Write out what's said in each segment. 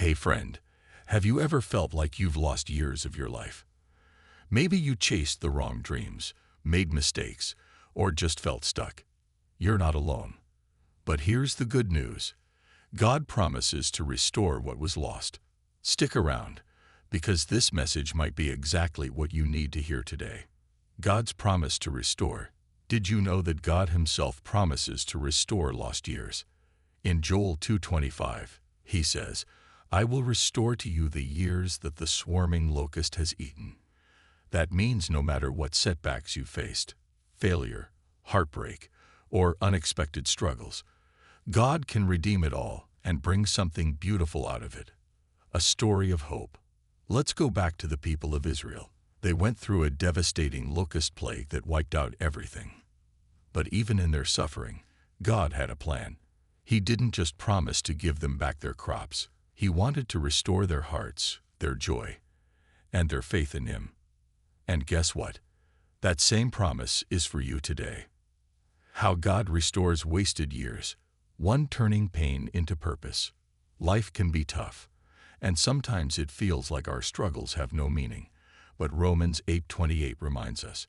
Hey friend, have you ever felt like you've lost years of your life? Maybe you chased the wrong dreams, made mistakes, or just felt stuck. You're not alone. But here's the good news. God promises to restore what was lost. Stick around, because this message might be exactly what you need to hear today. God's promise to restore. Did you know that God Himself promises to restore lost years? In Joel 2:25, He says, "I will restore to you the years that the swarming locust has eaten." That means no matter what setbacks you faced, failure, heartbreak, or unexpected struggles, God can redeem it all and bring something beautiful out of it. A story of hope. Let's go back to the people of Israel. They went through a devastating locust plague that wiped out everything. But even in their suffering, God had a plan. He didn't just promise to give them back their crops. He wanted to restore their hearts, their joy, and their faith in Him. And guess what? That same promise is for you today. How God restores wasted years, one turning pain into purpose. Life can be tough, and sometimes it feels like our struggles have no meaning. But Romans 8:28 reminds us,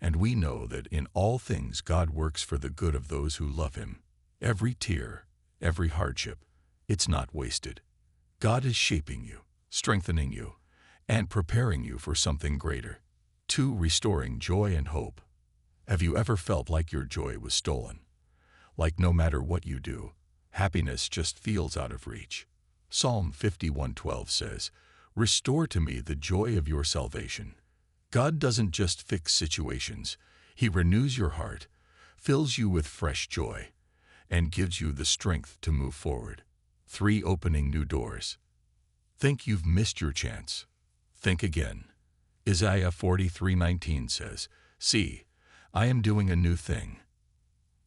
"And we know that in all things God works for the good of those who love Him." Every tear, every hardship, it's not wasted. God is shaping you, strengthening you, and preparing you for something greater. 2. Restoring joy and hope. Have you ever felt like your joy was stolen? Like no matter what you do, happiness just feels out of reach? Psalm 51:12 says, "Restore to me the joy of your salvation." God doesn't just fix situations. He renews your heart, fills you with fresh joy, and gives you the strength to move forward. 3. Opening new doors. Think you've missed your chance? Think again. Isaiah 43:19 says, "See, I am doing a new thing.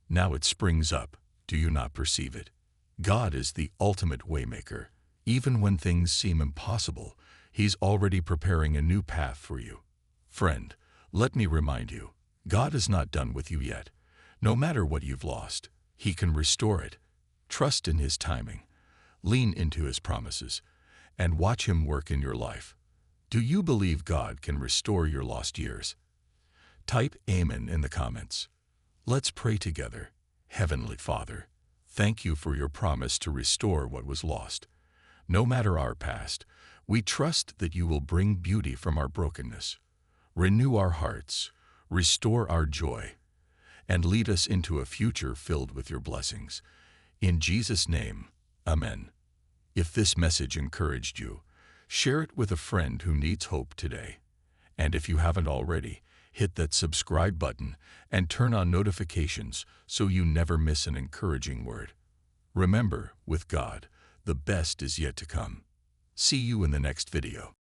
Now it springs up. Do you not perceive it?" God is the ultimate waymaker. Even when things seem impossible, He's already preparing a new path for you. Friend, let me remind you, God is not done with you yet. No matter what you've lost, He can restore it. Trust in His timing. Lean into His promises, and watch Him work in your life. Do you believe God can restore your lost years? Type Amen in the comments. Let's pray together. Heavenly Father, thank You for Your promise to restore what was lost. No matter our past, we trust that You will bring beauty from our brokenness. Renew our hearts, restore our joy, and lead us into a future filled with Your blessings. In Jesus' name, Amen. If this message encouraged you, share it with a friend who needs hope today. And if you haven't already, hit that subscribe button and turn on notifications so you never miss an encouraging word. Remember, with God, the best is yet to come. See you in the next video.